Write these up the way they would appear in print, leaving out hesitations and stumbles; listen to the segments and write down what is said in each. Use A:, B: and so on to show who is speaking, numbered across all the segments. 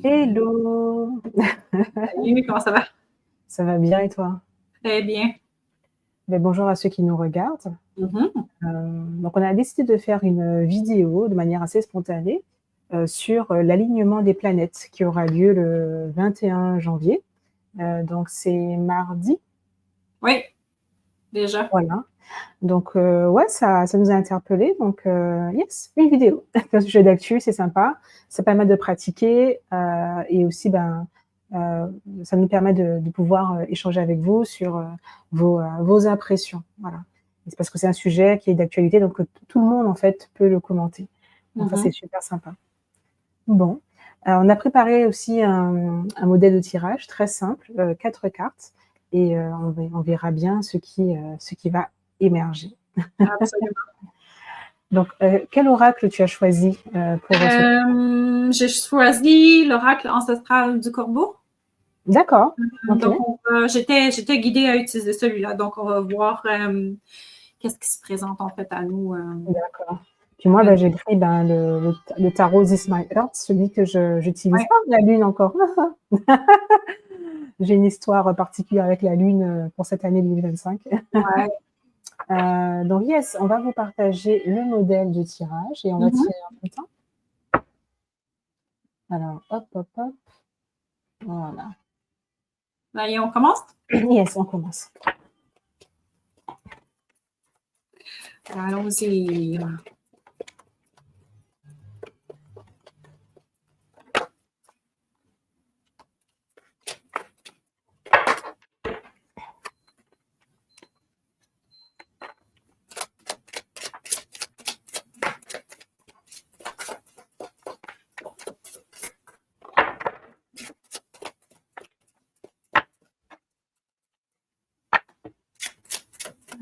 A: Hello!
B: Salut, comment ça va?
A: Ça va bien et toi?
B: Très bien.
A: Ben, bonjour à ceux qui nous regardent.
B: Mhm.
A: Donc on a décidé de faire une vidéo de manière assez spontanée sur l'alignement des planètes qui aura lieu le 21 janvier. Donc c'est mardi,
B: Oui, déjà.
A: voilà. Donc ouais, ça nous a interpellés. Donc yes, une vidéo. C'est un sujet d'actu, c'est sympa. Ça permet de pratiquer et aussi ça nous permet de pouvoir échanger avec vous sur vos impressions. Voilà. Et c'est parce que c'est un sujet qui est d'actualité, donc tout le monde en fait peut le commenter. Donc ça c'est
B: Mhm.
A: super sympa. Bon, on a préparé aussi un modèle de tirage très simple, 4 cartes et on verra bien ce qui va émerger.
B: Absolument.
A: Donc, quel oracle tu as choisi pour ce...
B: J'ai choisi l'oracle ancestral du corbeau.
A: D'accord, ok,
B: Donc, j'étais guidée à utiliser celui-là. Donc, on va voir qu'est-ce qui se présente en fait à nous.
A: d'accord. Puis moi,
B: Le-
A: j'ai pris le tarot This My Earth, celui que j'utilise.
B: ouais,
A: Ah, la lune encore. J'ai une histoire particulière avec la lune pour cette année 2025.
B: ouais.
A: Donc, yes, on va vous partager le modèle de tirage et on va
B: Mhm.
A: tirer un bulletin. Alors, hop, hop, hop. Voilà.
B: Là, et on commence.
A: Yes, on commence.
B: Allons-y.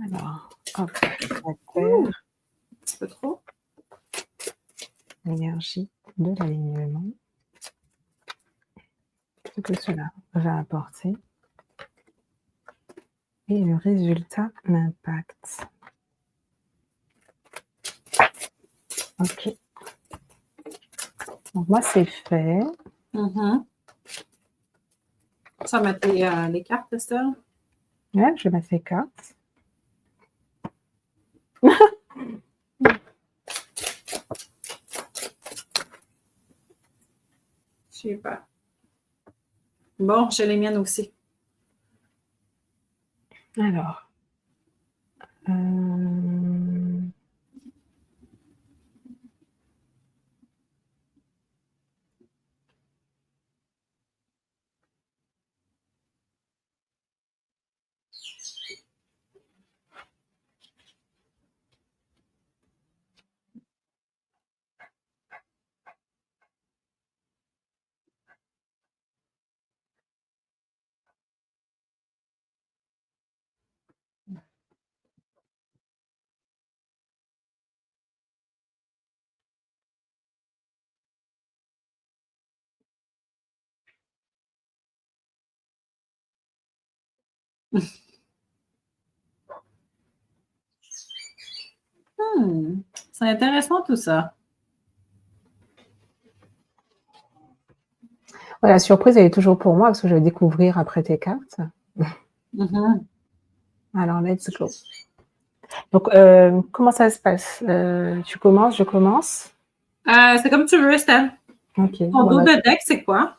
A: Alors, hop, la
B: Ouh,
A: terre,
B: un petit peu trop.
A: l'énergie de l'alignement, ce que cela va apporter et le résultat d'impact. Ok. Donc moi, c'est fait.
B: Mhm. Ça va mettre les cartes, Estelle.
A: Ouais, je vais mettre les cartes.
B: Super. Bon, j'ai les miennes aussi.
A: Alors, euh,
B: C'est intéressant tout ça.
A: voilà, la surprise, elle est toujours pour moi parce que je vais découvrir après tes cartes.
B: Mhm.
A: Alors, let's go. Donc, comment ça se passe? Tu commences, je commence.
B: C'est comme tu veux, Estelle.
A: Ok.
B: Ton
A: Bon,
B: dos
A: bah,
B: de deck, c'est quoi?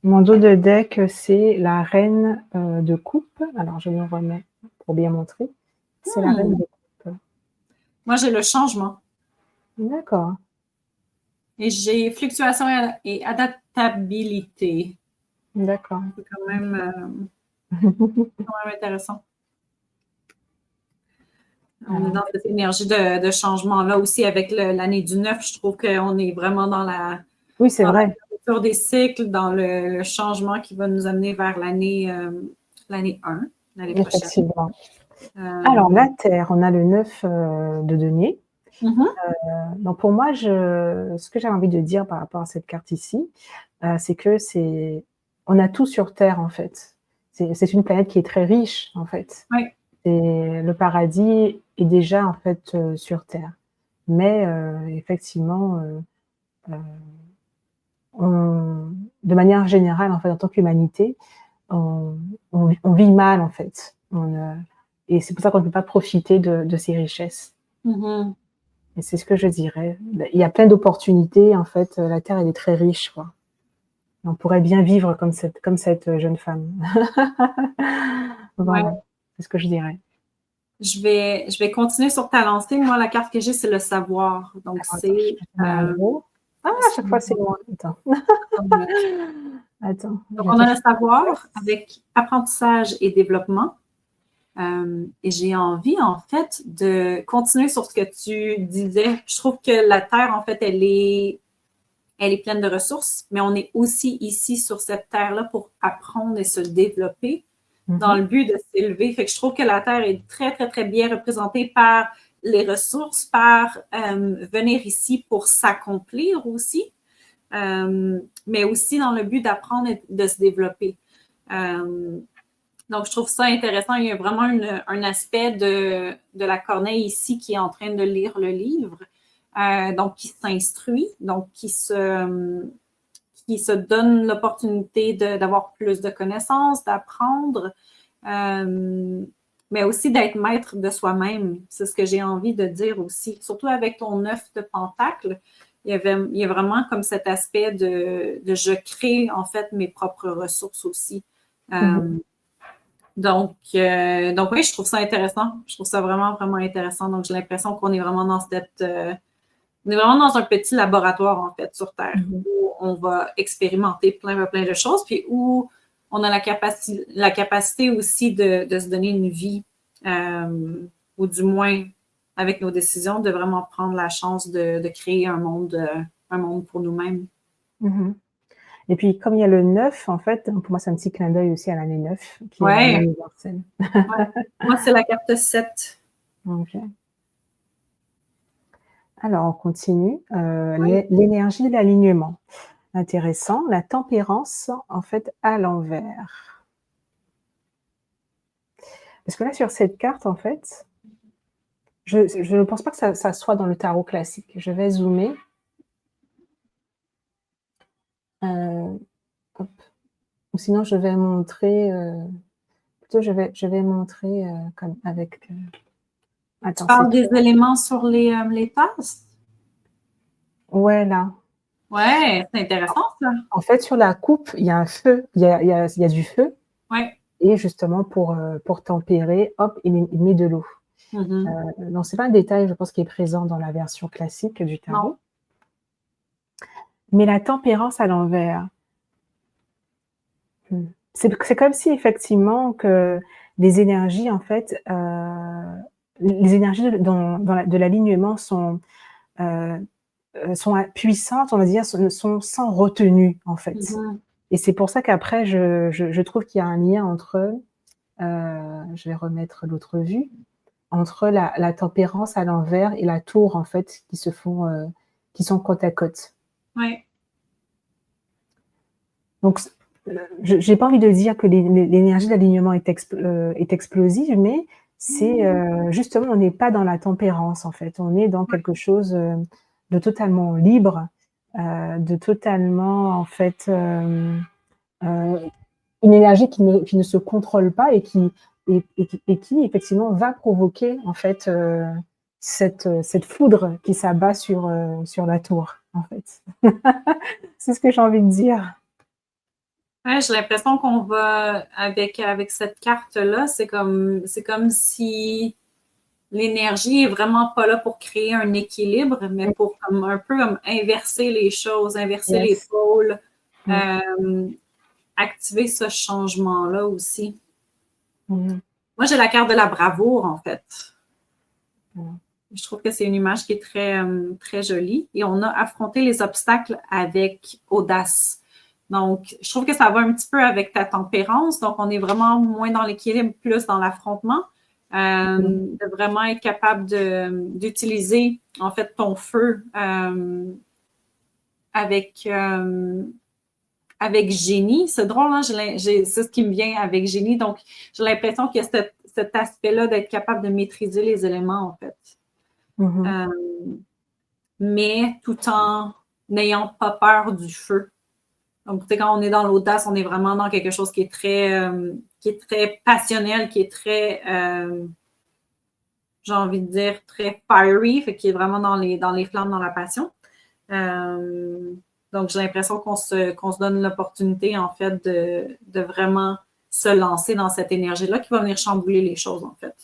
A: mon dos de deck, c'est la reine de coupe. Alors, je me remets pour bien montrer. C'est la reine
B: Hmm.
A: de coupe.
B: Moi, j'ai le changement.
A: D'accord.
B: Et j'ai fluctuation et adaptabilité.
A: D'accord.
B: C'est quand même intéressant. On est
A: Alors,
B: dans cette énergie de changement-là aussi avec l'année du 9. Je trouve qu'on est vraiment
A: oui, c'est
B: dans la
A: vrai.
B: rupture des cycles, dans le changement qui va nous amener vers l'année 1, l'année prochaine.
A: Effectivement. Alors,
B: Euh,
A: la Terre, on a le 9 de denier.
B: mhm.
A: Donc, pour moi, ce que j'ai envie de dire par rapport à cette carte ici, c'est que on a tout sur Terre, en fait. C'est une planète qui est très riche, en fait.
B: Oui.
A: Et le paradis est déjà, en fait, sur Terre. Mais effectivement, on de manière générale, en fait, en tant qu'humanité, on vit mal, en fait. Et c'est pour ça qu'on ne peut pas profiter de ces richesses.
B: Mhm.
A: Et c'est ce que je dirais. Il y a plein d'opportunités, en fait. La Terre, elle est très riche, quoi. On pourrait bien vivre comme cette jeune femme.
B: Ouais.
A: Voilà, c'est ce que je dirais.
B: Je vais continuer sur ta lancée. Moi, la carte que j'ai, c'est le savoir. Donc,
A: Alors, attends, je
B: c'est
A: vais te mettre un gros. Ah, à chaque fois, c'est moi. Attends. Attends, je
B: donc,
A: vais
B: on
A: te
B: a le
A: faire
B: savoir avec apprentissage et développement. Et j'ai envie, en fait, de continuer sur ce que tu disais. Je trouve que la Terre, en fait, elle est pleine de ressources, mais on est aussi ici sur cette Terre-là pour apprendre et se développer dans le but de s'élever. Fait que je trouve que la Terre est très, très, très bien représentée par les ressources, par venir ici pour s'accomplir aussi, mais aussi dans le but d'apprendre et de se développer. Donc, je trouve ça intéressant. Il y a vraiment un aspect de la Corneille ici qui est en train de lire le livre, donc qui s'instruit, donc qui se donne l'opportunité d'avoir plus de connaissances, d'apprendre, mais aussi d'être maître de soi-même. C'est ce que j'ai envie de dire aussi. Surtout avec ton œuf de pentacle, il y a vraiment comme cet aspect de je crée en fait mes propres ressources aussi. Donc oui, je trouve ça intéressant. Je trouve ça vraiment, vraiment intéressant. Donc, j'ai l'impression qu'on est vraiment dans on est vraiment dans un petit laboratoire, en fait, sur Terre, où on va expérimenter plein de choses, puis où on a la capacité aussi de se donner une vie, ou du moins, avec nos décisions, de vraiment prendre la chance de créer un monde pour nous-mêmes.
A: Et puis, comme il y a le 9, en fait, pour moi, c'est un petit clin d'œil aussi à l'année 9, qui est vraiment
B: Ouais,
A: universelle.
B: ouais. Moi, c'est la carte 7.
A: OK. Alors, on continue.
B: Oui.
A: L'énergie de l'alignement. Intéressant. La tempérance, en fait, à l'envers. Parce que là, sur cette carte, en fait, je ne pense pas que ça soit dans le tarot classique. Je vais zoomer. Hop. Ou sinon, je vais montrer, plutôt je vais montrer comme avec.
B: Tu
A: Attends, c'est
B: parles des
A: trop.
B: éléments sur les tasses?
A: Ouais, là.
B: Ouais, c'est intéressant, ça.
A: En fait, sur la coupe, il y a un feu, il y a du feu,
B: Ouais.
A: et justement pour tempérer, hop, il met de l'eau. Donc c'est pas un détail, je pense, qui est présent dans la version classique du
B: Non.
A: tarot. Mais la tempérance à l'envers, c'est comme si effectivement que les énergies en fait, les énergies de l'alignement sont puissantes, on va dire, sont sans retenue en fait.
B: Mhm.
A: Et c'est pour ça qu'après je trouve qu'il y a un lien entre, je vais remettre l'autre vue, entre la tempérance à l'envers et la tour en fait qui sont côte à côte.
B: Ouais.
A: Donc j'ai pas envie de dire que l'énergie d'alignement est explosive, mais c'est, justement on n'est pas dans la tempérance en fait, on est dans quelque chose, de totalement libre, de totalement en fait, heu, une énergie qui ne se contrôle pas et qui effectivement va provoquer en fait, cette foudre qui s'abat sur la tour, en fait. C'est ce que j'ai envie de dire.
B: Ouais, j'ai l'impression qu'on va avec cette carte-là, c'est comme si l'énergie est vraiment pas là pour créer un équilibre, mais pour comme un peu comme inverser les choses, inverser les
A: Yes.
B: pôles,
A: Mmh.
B: euh, activer ce changement-là aussi.
A: Mmh.
B: Moi, j'ai la carte de la bravoure, en fait.
A: Mmh.
B: Je trouve que c'est une image qui est très jolie. Et on a affronté les obstacles avec audace. Donc, je trouve que ça va un petit peu avec ta tempérance. Donc, on est vraiment moins dans l'équilibre, plus dans l'affrontement. De vraiment être capable d'utiliser, en fait, ton feu avec, avec génie. C'est drôle, hein? C'est ce qui me vient avec génie. Donc, j'ai l'impression qu'il y a cet aspect-là d'être capable de maîtriser les éléments, en fait.
A: Mmh.
B: Mais tout en n'ayant pas peur du feu. Donc, tu sais, quand on est dans l'audace, on est vraiment dans quelque chose qui est très passionnel, qui est très, j'ai envie de dire, très fiery, fait qui est vraiment dans les flammes, dans la passion. Donc, j'ai l'impression qu'on se donne l'opportunité, en fait, de vraiment se lancer dans cette énergie-là qui va venir chambouler les choses, en fait.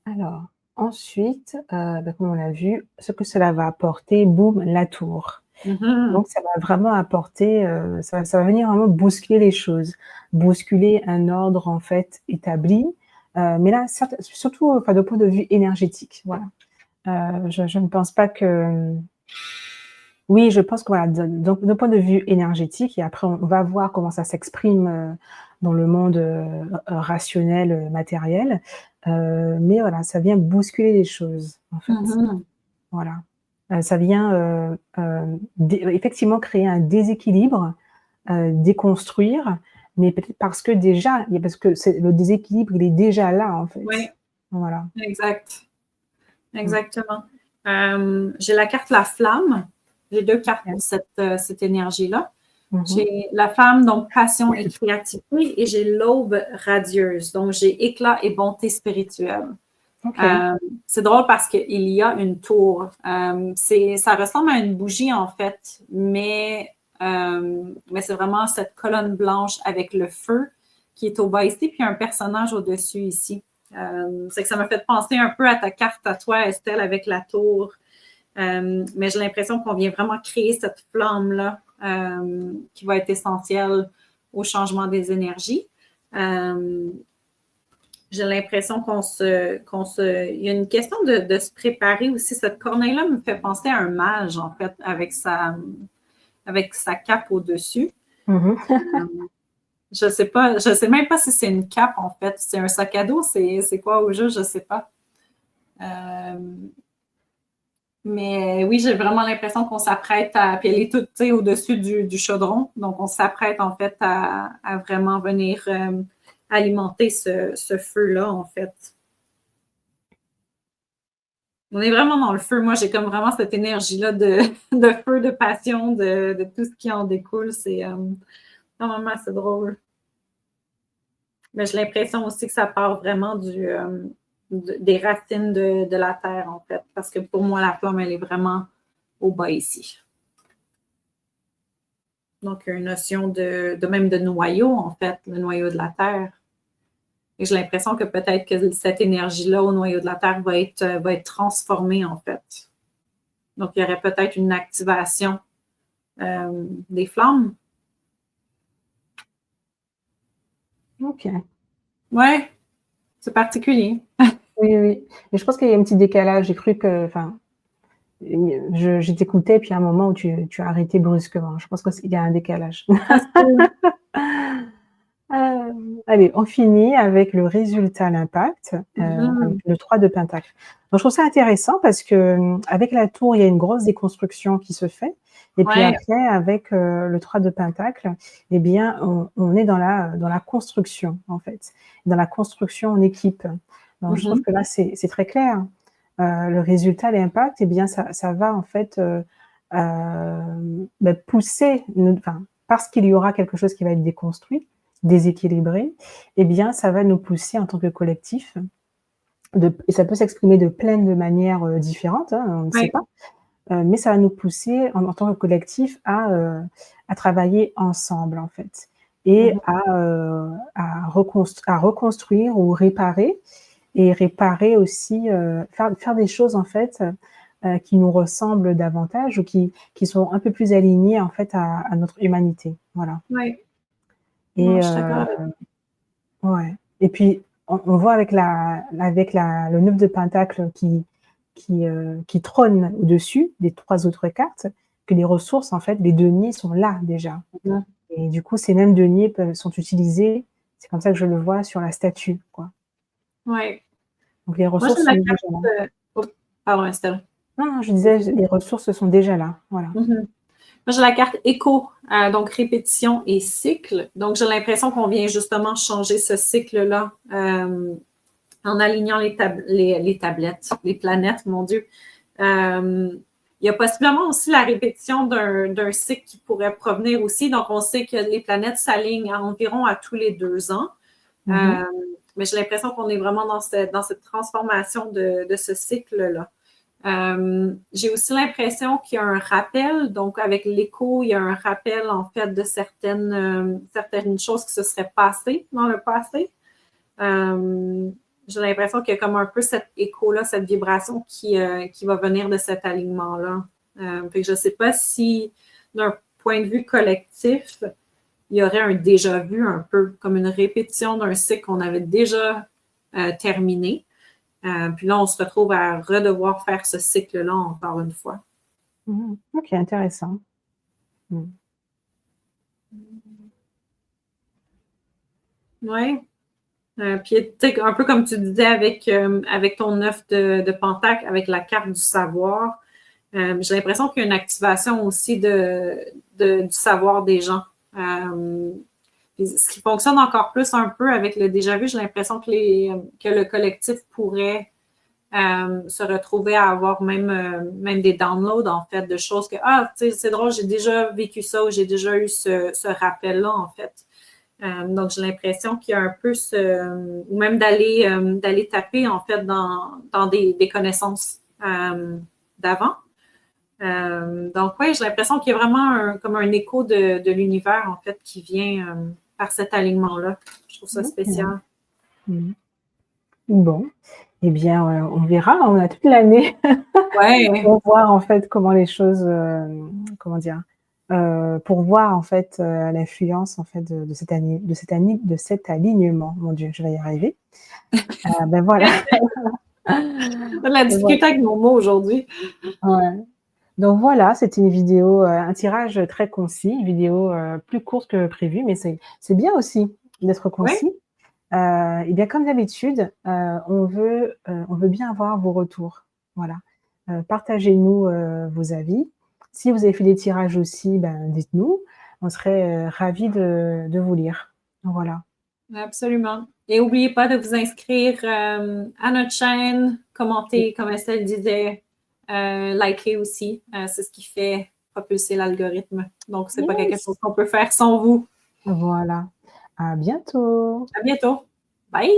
A: Alors, ensuite, comme on l'a vu, ce que cela va apporter, boum, la tour.
B: Mhm.
A: Donc ça va vraiment apporter, ça va venir vraiment bousculer les choses, bousculer un ordre, en fait, établi, mais là, surtout, enfin, d'un point de vue énergétique, voilà. Je ne pense pas que oui, je pense que voilà, donc d'un point de vue énergétique et après on va voir comment ça s'exprime, dans le monde, rationnel, matériel, mais voilà, ça vient bousculer les choses, en fait.
B: Mhm.
A: Voilà. Ça vient, effectivement créer un déséquilibre, déconstruire, mais peut-être parce que le déséquilibre, il est déjà là, en
B: Oui,
A: fait. Voilà.
B: exact.
A: Mmh.
B: Exactement. J'ai la carte La Flamme. J'ai deux cartes
A: OK.
B: pour cette énergie-là.
A: Mmh.
B: J'ai la flamme, donc passion et créativité, et j'ai l'aube radieuse, donc j'ai éclat et bonté spirituelle.
A: OK.
B: Euh, c'est drôle parce qu'il y a une tour. Ça ressemble à une bougie en fait, mais c'est vraiment cette colonne blanche avec le feu qui est au bas ici, puis un personnage au-dessus ici. C'est que ça m'a fait penser un peu à ta carte à toi, Estelle, avec la tour. Mais j'ai l'impression qu'on vient vraiment créer cette flamme-là qui va être essentielle au changement des énergies. J'ai l'impression il y a une question de se préparer aussi. Cette corneille-là me fait penser à un mage, en fait, avec sa cape au-dessus.
A: Mmh.
B: Je sais même pas si c'est une cape, en fait. C'est un sac à dos, c'est quoi au jeu, je sais pas. Euh, mais oui, j'ai vraiment l'impression qu'on s'apprête à. Puis elle est toute au-dessus du chaudron. Donc, on s'apprête en fait à vraiment venir alimenter ce feu-là, en fait. On est vraiment dans le feu. Moi, j'ai comme vraiment cette énergie-là de feu, de passion, de tout ce qui en découle. C'est vraiment assez drôle. Mais j'ai l'impression aussi que ça part vraiment des racines de la terre, en fait. Parce que pour moi, la flamme, elle est vraiment au bas ici. Donc, une notion même de noyau, en fait, le noyau de la Terre. Et j'ai l'impression que peut-être que cette énergie-là au noyau de la Terre va être transformée, en fait. Donc, il y aurait peut-être une activation des flammes.
A: OK.
B: Ouais, c'est particulier.
A: Oui, oui. Mais je pense qu'il y a un petit décalage. J'ai cru que enfin, je t'écoutais, puis à un moment où tu as arrêté brusquement. Je pense qu'il y a un décalage.
B: Ah, c'est cool.
A: Allez, on finit avec le résultat, l'impact, avec
B: Mhm.
A: le 3 de pentacle. Donc je trouve ça intéressant parce que, avec la tour, il y a une grosse déconstruction qui se fait et puis
B: Ouais.
A: après avec, le 3 de pentacle, eh bien on est dans la construction, en fait, dans la construction en équipe. Donc je trouve
B: Mhm.
A: que là, c'est très clair. Le résultat, l'impact, eh bien ça va en fait, pousser enfin, parce qu'il y aura quelque chose qui va être déconstruit, déséquilibré, eh bien, ça va nous pousser en tant que collectif et ça peut s'exprimer de plein de manières, différentes, hein, on ne sait
B: Ouais.
A: pas, mais ça va nous pousser en tant que collectif à travailler ensemble, en fait et
B: Mhm.
A: à reconstruire ou réparer et réparer aussi, faire des choses, en fait, qui nous ressemblent davantage ou qui sont un peu plus alignées, en fait, à notre humanité. Voilà
B: Ouais. Non,
A: et
B: je suis d'accord avec.
A: ouais et puis on voit avec le 9 de pentacle qui trône au-dessus des 3 autres cartes, que les ressources, en fait, les deniers sont là déjà
B: Mhm.
A: et du coup, ces mêmes deniers sont utilisés, c'est comme ça que je le vois sur la statue, quoi.
B: Ouais.
A: Donc les
B: Moi, j'ai
A: ressources
B: la
A: sont déjà là.
B: carte. Oh, pardon, Estelle.
A: Non, non, je disais, les ressources sont déjà là, voilà.
B: Mhm. Moi, j'ai la carte écho, donc répétition et cycle. Donc, j'ai l'impression qu'on vient justement changer ce cycle-là en alignant les tablettes, les planètes, mon Dieu. Euh, Il y a possiblement aussi la répétition d'un cycle qui pourrait provenir aussi. Donc, on sait que les planètes s'alignent environ à tous les 2 ans. Mais j'ai l'impression qu'on est vraiment dans cette transformation de ce cycle-là. J'ai aussi l'impression qu'il y a un rappel, donc avec l'écho, il y a un rappel en fait de certaines choses qui se seraient passées dans le passé. J'ai l'impression qu'il y a comme un peu cet écho-là, cette vibration qui va venir de cet alignement-là. Fait que je ne sais pas si, d'un point de vue collectif, il y aurait un déjà-vu, un peu comme une répétition d'un cycle qu'on avait déjà terminé. Puis là, on se retrouve à redevoir faire ce cycle-là encore une fois.
A: OK, intéressant.
B: Oui. Puis, un peu comme tu disais avec ton œuf de Pentacle, avec la carte du savoir, j'ai l'impression qu'il y a une activation aussi du savoir des gens. Ce qui fonctionne encore plus un peu avec le déjà-vu, j'ai l'impression que le collectif pourrait se retrouver à avoir même des downloads, en fait, de choses que, c'est drôle, j'ai déjà vécu ça ou j'ai déjà eu ce rappel-là, en fait. Donc, j'ai l'impression qu'il y a un peu ou même d'aller taper, en fait, dans des connaissances d'avant. Donc, oui, j'ai l'impression qu'il y a vraiment comme un écho de l'univers, en fait, qui vient par cet alignement-là. Je trouve ça spécial.
A: Bon, eh bien, on verra, on a toute l'année pour voir, en fait, comment les choses, comment dire? Pour voir, en fait, l'influence, en fait, de cet alignement. Mon Dieu, je vais y arriver. Ben voilà.
B: On a discuté avec nos mots aujourd'hui.
A: Ouais. Donc voilà, c'était une vidéo, un tirage très concis, une vidéo, plus courte que prévu, mais c'est bien aussi d'être concis. Et bien comme d'habitude, on veut bien avoir vos retours. Voilà. Partagez-nous, vos avis. Si vous avez fait des tirages aussi, ben dites-nous. On serait, ravis de vous lire. Voilà.
B: Absolument. Et n'oubliez pas de vous inscrire à notre chaîne, commenter, comme Estelle disait, liker aussi. C'est ce qui fait propulser l'algorithme. Donc, c'est pas quelque chose qu'on peut faire sans vous.
A: Voilà. À bientôt.
B: À bientôt. Bye!